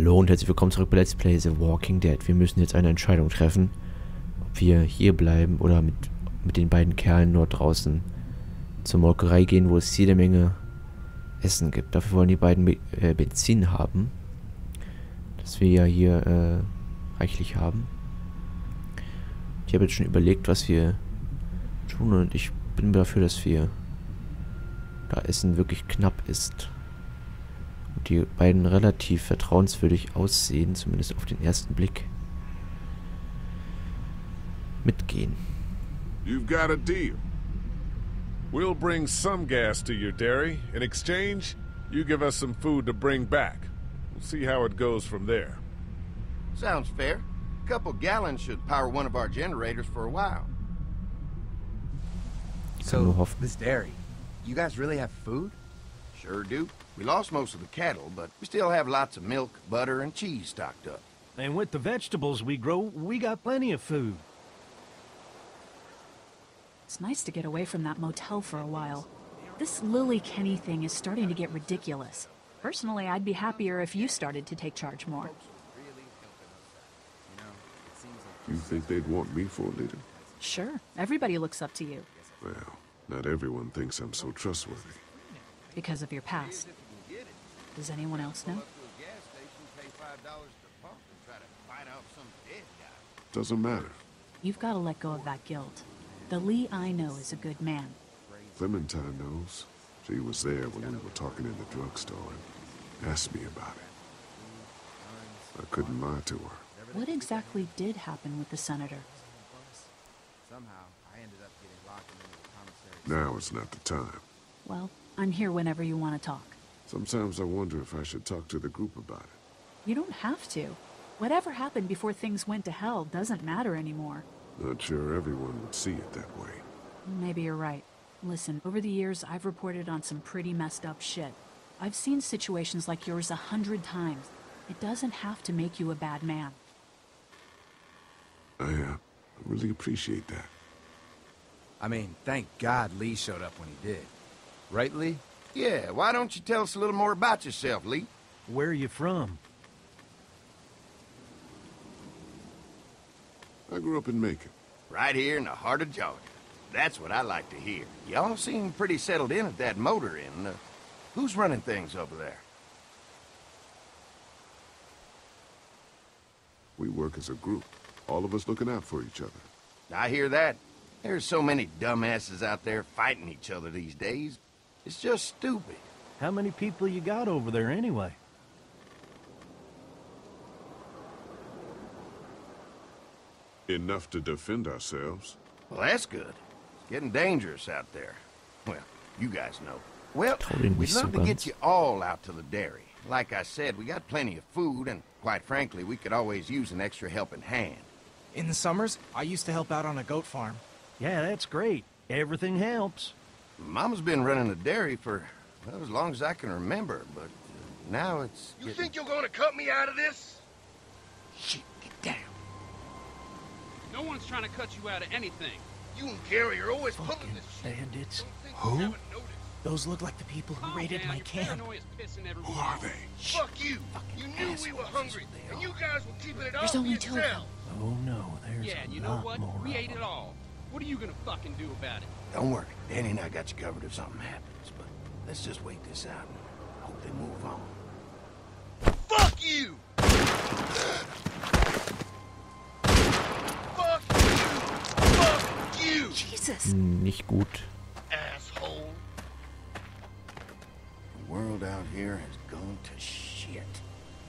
Hallo und herzlich willkommen zurück bei Let's Play The Walking Dead. Wir müssen jetzt eine Entscheidung treffen, ob wir hier bleiben oder mit den beiden Kerlen dort draußen zur Molkerei gehen, wo es jede Menge Essen gibt. Dafür wollen die beiden Benzin haben, das wir ja hier reichlich haben. Ich habe jetzt schon überlegt, was wir tun, und ich bin dafür, dass wir, da Essen wirklich knapp ist und die beiden relativ vertrauenswürdig aussehen, zumindest auf den ersten Blick, mitgehen. You've got a deal. We'll bring some gas to your dairy. In exchange, you give us some food to bring back. We'll see how it goes from there. Sounds fair. A couple gallons should power one of our generators for a while. So, this dairy, you guys really have food? Sure do. We lost most of the cattle, but we still have lots of milk, butter, and cheese stocked up. And with the vegetables we grow, we got plenty of food. It's nice to get away from that motel for a while. This Lily Kenny thing is starting to get ridiculous. Personally, I'd be happier if you started to take charge more. You think they'd want me for a leader? Sure, everybody looks up to you. Well, not everyone thinks I'm so trustworthy. Because of your past. Does anyone else know? Doesn't matter. You've got to let go of that guilt. The Lee I know is a good man. Clementine knows. She was there when we were talking in the drugstore and asked me about it. I couldn't lie to her. What exactly did happen with the senator? Now is not the time. Well, I'm here whenever you want to talk. Sometimes I wonder if I should talk to the group about it. You don't have to. Whatever happened before things went to hell doesn't matter anymore. Not sure everyone would see it that way. Maybe you're right. Listen, over the years, I've reported on some pretty messed up shit. I've seen situations like yours 100 times. It doesn't have to make you a bad man. I really appreciate that. I mean, thank God Lee showed up when he did. Right, Lee? Yeah, why don't you tell us a little more about yourself, Lee? Where are you from? I grew up in Macon. Right here in the heart of Georgia. That's what I like to hear. Y'all seem pretty settled in at that motor inn. Who's running things over there? We work as a group. All of us looking out for each other. I hear that. There's so many dumbasses out there fighting each other these days. It's just stupid. How many people you got over there anyway? Enough to defend ourselves. Well, that's good. It's getting dangerous out there. Well, you guys know. Well, we'd love to get you all out to the dairy. Like I said, we got plenty of food, and quite frankly, we could always use an extra helping hand. In the summers, I used to help out on a goat farm. Yeah, that's great. Everything helps. Mama's been running a dairy for, well, as long as I can remember, but now it's... You think you're gonna cut me out of this? Shit, get down. No one's trying to cut you out of anything. You and Gary are always pulling this shit. Bandits. Who? Those look like the people who raided my camp. Who are they? Fuck you! You knew we were hungry, and you guys were keeping it all There's for only two of them. yourselves. Oh no, there's Yeah, and you a know lot what? more. We ate it all. What are you gonna fucking do about it? Don't worry. Danny and I got you covered if something happens, but let's just wait this out and hope they move on. Fuck you! Fuck you! Fuck you! Jesus! Nicht gut. Asshole! The world out here has gone to shit.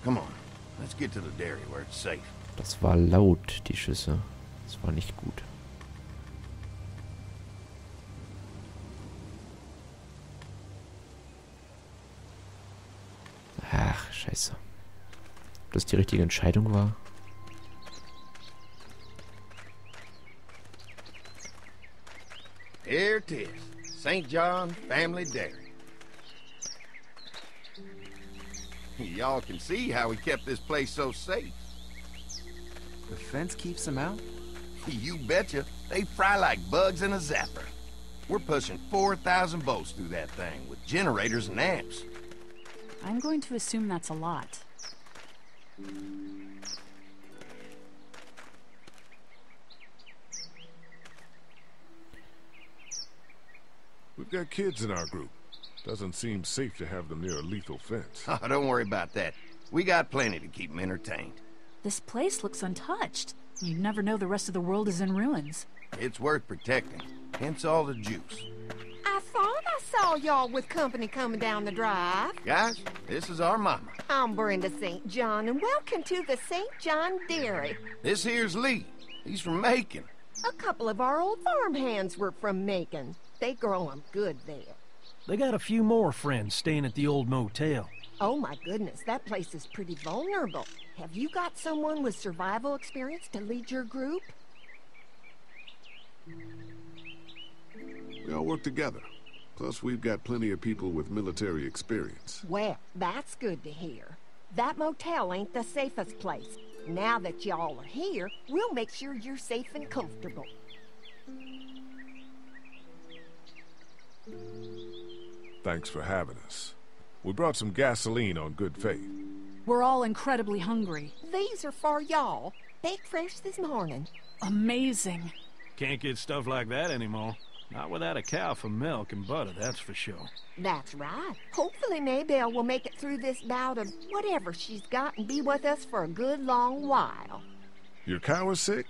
Come on, let's get to the dairy where it's safe. Das war laut, die Schüsse. Das war nicht gut. Ach, scheiße. Ob das die richtige Entscheidung war? Here it is. St. John Family Dairy. Y'all can see how we kept this place so safe. The fence keeps them out? You betcha. They fry like bugs in a zapper. We're pushing 4,000 volts through that thing with generators and amps. I'm going to assume that's a lot. We've got kids in our group. Doesn't seem safe to have them near a lethal fence. Oh, don't worry about that. We got plenty to keep them entertained. This place looks untouched. You'd never know the rest of the world is in ruins. It's worth protecting, hence all the juice. I thought I saw y'all with company coming down the drive. Guys, this is our mama. I'm Brenda St. John, and welcome to the St. John Dairy. This here's Lee. He's from Macon. A couple of our old farm hands were from Macon. They grow 'em good there. They got a few more friends staying at the old motel. Oh my goodness, that place is pretty vulnerable. Have you got someone with survival experience to lead your group? We all work together. Plus, we've got plenty of people with military experience. Well, that's good to hear. That motel ain't the safest place. Now that y'all are here, we'll make sure you're safe and comfortable. Thanks for having us. We brought some gasoline on good faith. We're all incredibly hungry. These are for y'all. Baked fresh this morning. Amazing. Can't get stuff like that anymore. Not without a cow for milk and butter, that's for sure. That's right. Hopefully Maybelle will make it through this bout of whatever she's got and be with us for a good long while. Your cow is sick?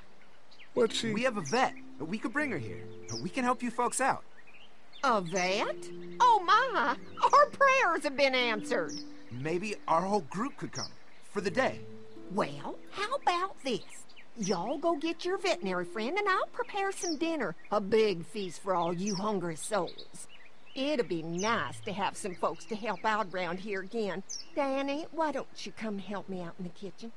What's she? We have a vet. We could bring her here. We can help you folks out. A vet? Oh my! Our prayers have been answered. Maybe our whole group could come. For the day. Well, how about this? Y'all go get your veterinary friend and I'll prepare some dinner. A big feast for all you hungry souls. It'd be nice to have some folks to help out around here again. Danny, why don't you come help me out in the kitchen?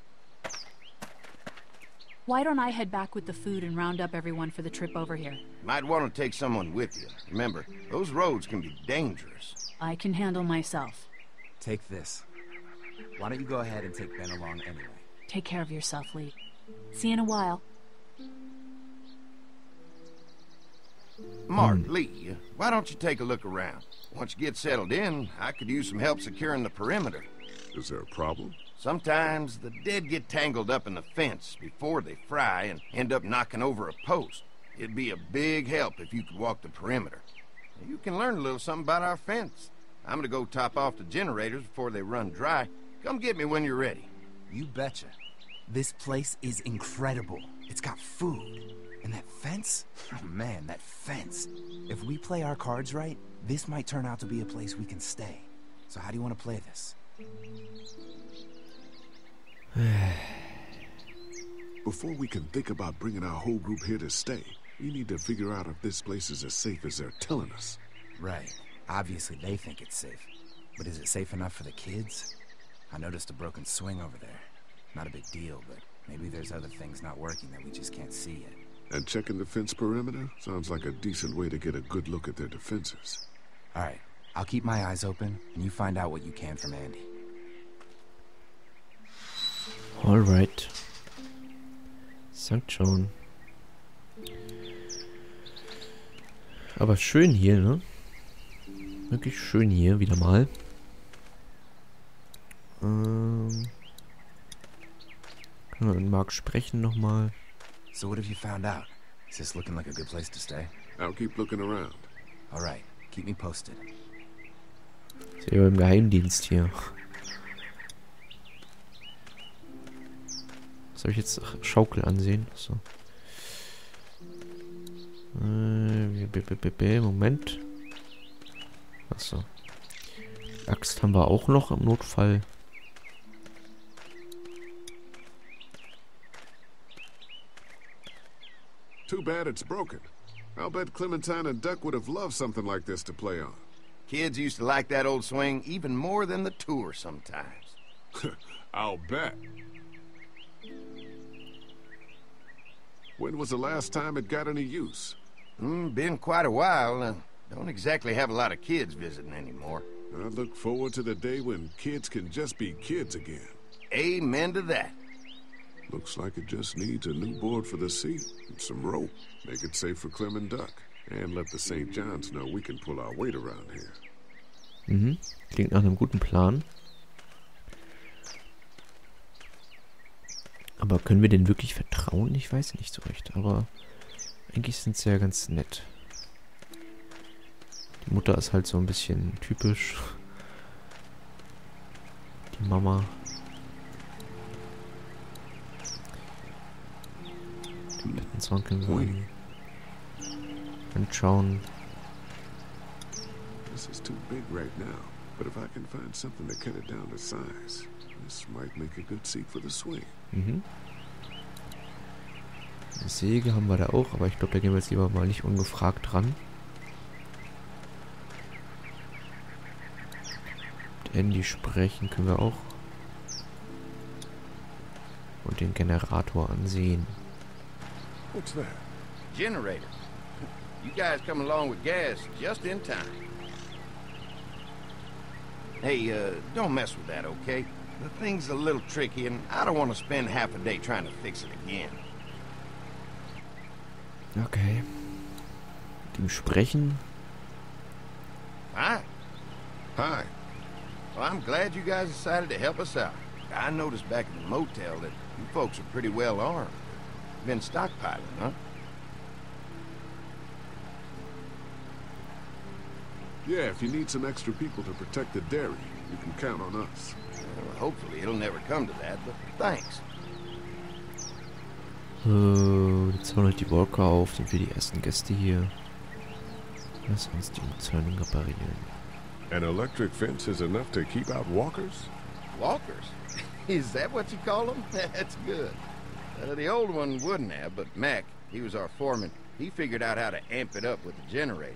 Why don't I head back with the food and round up everyone for the trip over here? Might want to take someone with you. Remember, those roads can be dangerous. I can handle myself. Take this. Why don't you go ahead and take Ben along anyway? Take care of yourself, Lee. See you in a while. Mark, Lee, why don't you take a look around? Once you get settled in, I could use some help securing the perimeter. Is there a problem? Sometimes the dead get tangled up in the fence before they fry and end up knocking over a post. It'd be a big help if you could walk the perimeter. You can learn a little something about our fence. I'm gonna go top off the generators before they run dry. Come get me when you're ready. You betcha. This place is incredible. It's got food. And that fence? Oh man, that fence. If we play our cards right, this might turn out to be a place we can stay. So how do you want to play this? Before we can think about bringing our whole group here to stay, we need to figure out if this place is as safe as they're telling us. Right. Obviously they think it's safe. But is it safe enough for the kids? I noticed a broken swing over there. Not a big deal, but maybe there's other things not working that we just can't see yet. And checking the fence perimeter sounds like a decent way to get a good look at their defenses. All right. I'll keep my eyes open, and you find out what you can from Andy. Alright. St. John. Aber schön hier, ne? Wirklich schön hier, wieder mal. Können wir mit Mark sprechen nochmal? So what have you found out? Is this looking like a good place to stay? I'll keep looking around. All right. Keep me posted. Ist ja im Geheimdienst hier. Was soll ich jetzt? Ach, Schaukel ansehen. So. Moment. Achso. Axt haben wir auch noch im Notfall. Too bad it's broken. I'll bet Clementine and Duck would have loved something like this to play on. Kids used to like that old swing even more than the tour sometimes. I'll bet. When was the last time it got any use? Been quite a while. Don't exactly have a lot of kids visiting anymore. I look forward to the day when kids can just be kids again. Amen to that. Looks like it just needs a new board for the seat and some rope. Make it safe for Clem and Duck. And let the St. Johns know we can pull our weight around here. Mhm. Klingt nach einem guten Plan. Aber können wir denen wirklich vertrauen? Ich weiß nicht so recht, aber eigentlich sind sie ja ganz nett. Die Mutter ist halt so ein bisschen typisch. Die Mama. Den Bettenzwang können wir anschauen. This is too big right now, but if I can find something to cut it down to size, this might make a good seat for the swing. Mhm. Eine Säge haben wir da auch, aber ich glaube, da gehen wir jetzt lieber mal nicht ungefragt ran. Mit Andy sprechen können wir auch. Und den Generator ansehen. What's that? Generator. You guys come along with gas just in time. Hey, don't mess with that, okay? The thing's a little tricky, and I don't want to spend half a day trying to fix it again. Okay. Mit ihm sprechen. Hi. Hi. Well, I'm glad you guys decided to help us out. I noticed back in the motel that you folks are pretty well armed. Been stockpiling, huh? Yeah, if you need some extra people to protect the dairy, you can count on us. Well, hopefully it'll never come to that, but thanks. Jetzt hauen halt die Walker auf, sind wir die ersten Gäste hier. Lass uns die Umzäunung reparieren. An electric fence is enough to keep out walkers? Walkers? Is that what you call them? That's good. The old one wouldn't have, but Mac, he was our foreman, he figured out how to amp it up with the generators.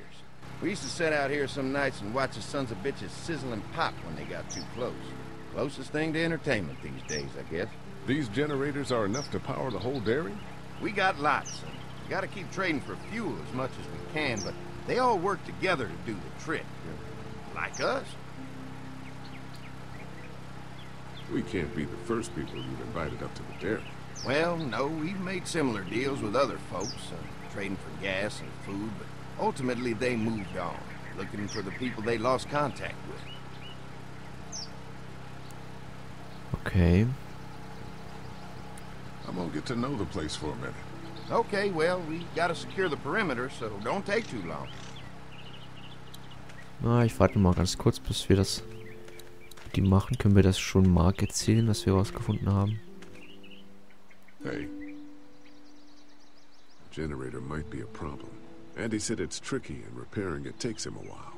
We used to sit out here some nights and watch the sons of bitches sizzle and pop when they got too close. Closest thing to entertainment these days, I guess. These generators are enough to power the whole dairy? We got lots, and we gotta keep trading for fuel as much as we can, but they all work together to do the trick. Like us. We can't be the first people you've invited up to the dairy. Well, no, we've made similar deals with other folks, trading for gas and food, but ultimately they moved on, looking for the people they lost contact with. Okay. I'm gonna get to know the place for a minute. Okay, well, we gotta secure the perimeter, so don't take too long. Na, ich warte mal ganz kurz, bis wir das mit die machen. Können wir das schon Mark erzählen, was wir rausgefunden haben? Hey. The generator might be a problem. Andy said it's tricky and repairing it takes him a while.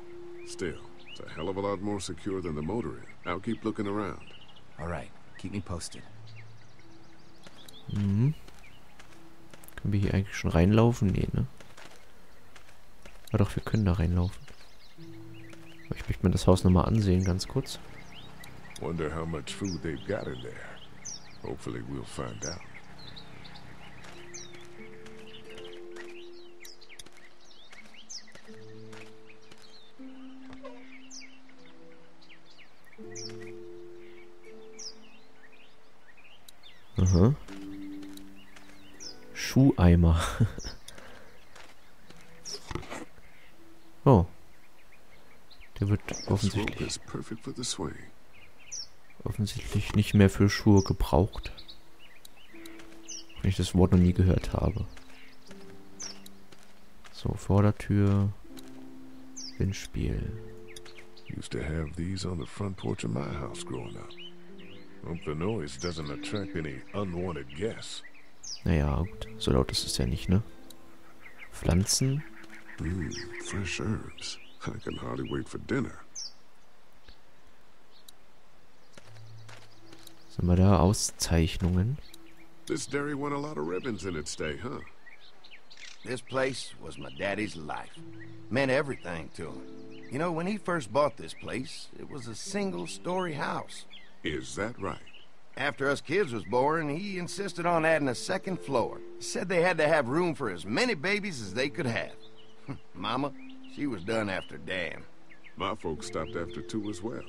Still, it's a hell of a lot more secure than the motor is. I'll keep looking around. Alright, keep me posted. Mhm. Können wir hier eigentlich schon reinlaufen? Nee, ne? Aber doch, wir können da reinlaufen. Aber ich möchte mir das Haus nochmal ansehen, ganz kurz. Wonder how much food they've got in there. Hopefully we'll find out. Aha. Schuheimer. Oh. Der wird offensichtlich nicht mehr für Schuhe gebraucht. Wenn ich das Wort noch nie gehört habe. So, Vordertür. Windspiel. Used to have these on the front porch of my house growing up. Hope the noise doesn't attract any unwanted guests. Naja, gut. So laut ist es ja nicht, ne? Pflanzen. Fresh herbs. I can hardly wait for dinner. Sind wir da? Auszeichnungen. This dairy won a lot of ribbons in its day, huh? This place was my daddy's life. Meant everything to him. You know, when he first bought this place, it was a single-story house. Is that right? After us kids was born, he insisted on adding a second floor. Said they had to have room for as many babies as they could have. Mama, she was done after Dan. My folks stopped after 2 as well.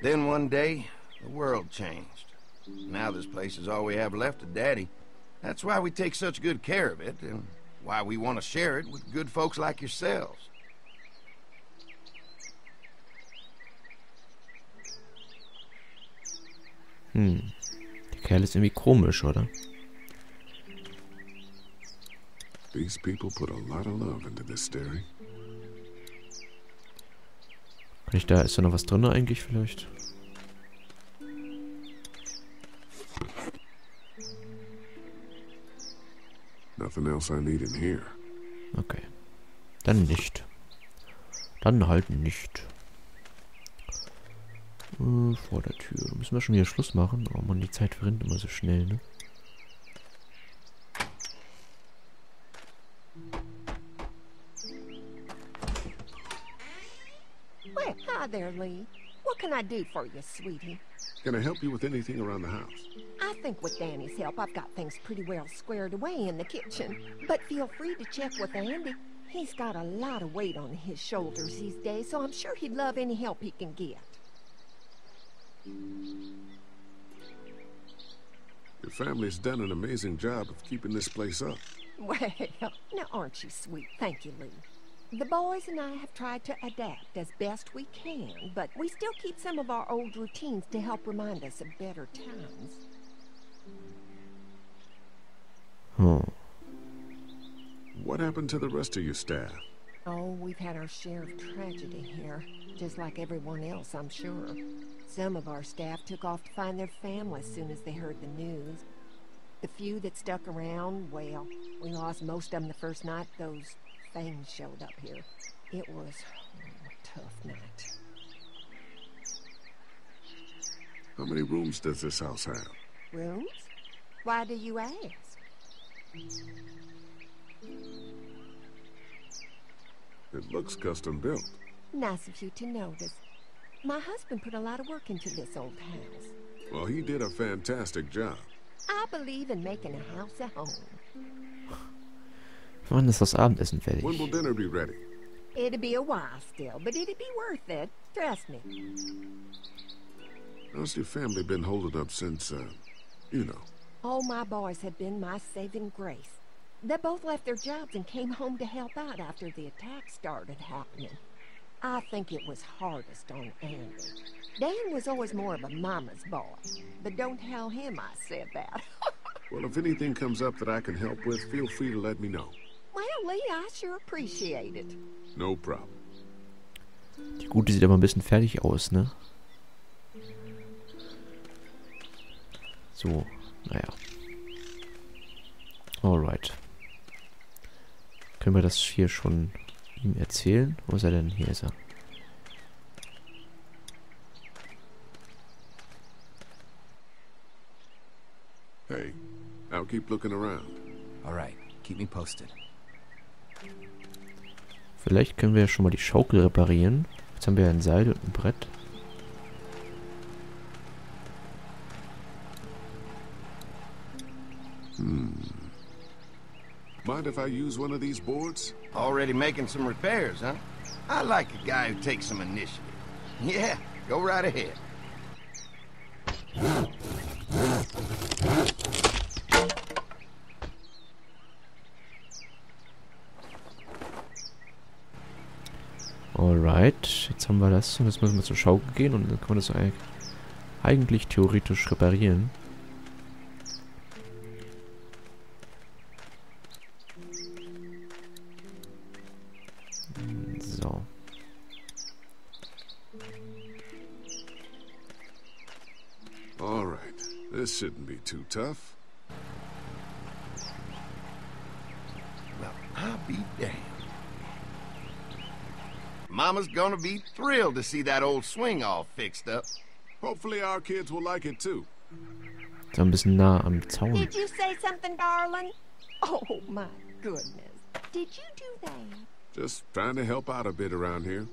Then one day, the world changed. Now this place is all we have left of Daddy. That's why we take such good care of it, and why we want to share it with good folks like yourselves. Der Kerl ist irgendwie komisch, oder? These people put a lot of love into this dairy. Kann ich da, ist da noch was drin eigentlich vielleicht? Nothing else I need in here. Okay. Dann nicht. Dann halt nicht. Vor der Tür. Müssen wir schon wieder Schluss machen? Oh man, die Zeit verrinnt immer so schnell, ne? Well, hi there, Lee. What can I do for you, sweetie? Can I help you with anything around the house? I think with Danny's help, I've got things pretty well squared away in the kitchen. But feel free to check with Andy. He's got a lot of weight on his shoulders these days, so I'm sure he'd love any help he can get. Your family's done an amazing job of keeping this place up. Well, now aren't you sweet? Thank you, Lee. The boys and I have tried to adapt as best we can, but we still keep some of our old routines to help remind us of better times. What happened to the rest of your staff? Oh, we've had our share of tragedy here, just like everyone else, I'm sure. Some of our staff took off to find their family as soon as they heard the news. The few that stuck around, well, we lost most of them the first night those things showed up here. It was a tough night. How many rooms does this house have? Rooms? Why do you ask? It looks custom built. Nice of you to notice. My husband put a lot of work into this old house. Well, he did a fantastic job. I believe in making a house a home. Wann ist das Abendessen fertig? When will dinner be ready? It'll be a while still, but it'll be worth it. Trust me. How's your family been holding up since, you know? All my boys have been my saving grace. They both left their jobs and came home to help out after the attack started happening. I think it was hardest on Andy. Dan was always more of a mama's boy, but don't tell him I said that. Well, if anything comes up that I can help with, feel free to let me know. Well, Lee, I sure appreciate it. No problem. Die Gute sieht aber ein bisschen fertig aus, ne? So, naja. Alright. Können wir das hier schon ihm erzählen? Wo ist er denn? Hier ist er. Hey, I'll keep looking around. All right, keep me posted. Vielleicht können wir ja schon mal die Schaukel reparieren. Jetzt haben wir ja ein Seil und ein Brett. Mind if I use one of these boards? Already making some repairs, huh? I like a guy who takes some initiative. Yeah, go right ahead. Alright, jetzt haben wir das und jetzt müssen wir zur Schaukel gehen und dann kann man das eigentlich theoretisch reparieren. So. Alright, this shouldn't be too tough. Well, I'll be damned. Mama's gonna be thrilled to see that old swing all fixed up. Hopefully our kids will like it too. So ein bisschen nah am Zaun. Did you say something, darling? Oh, my goodness. Did you do that? Just trying to help out a bit around here.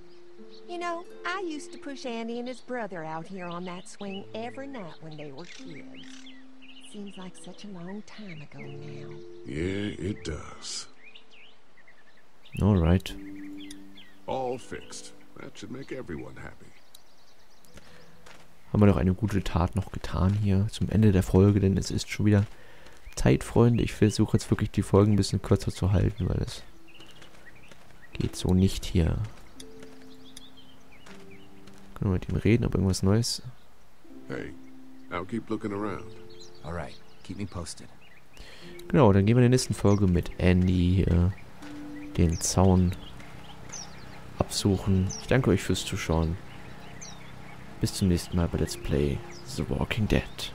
You know, I used to push Andy and his brother out here on that swing every night when they were kids. Seems like such a long time ago now. Yeah, it does. Alright. All fixed. That should make everyone happy. Haben wir doch eine gute Tat noch getan hier zum Ende der Folge, denn es ist schon wieder Zeit, Freunde. Ich versuche jetzt wirklich die Folgen ein bisschen kürzer zu halten, weil es geht so nicht hier. Können wir mit ihm reden, ob irgendwas Neues? Hey, I'll keep looking around. All right, keep me posted. Genau, dann gehen wir in der nächsten Folge mit Andy den Zaun absuchen. Ich danke euch fürs Zuschauen. Bis zum nächsten Mal bei Let's Play The Walking Dead.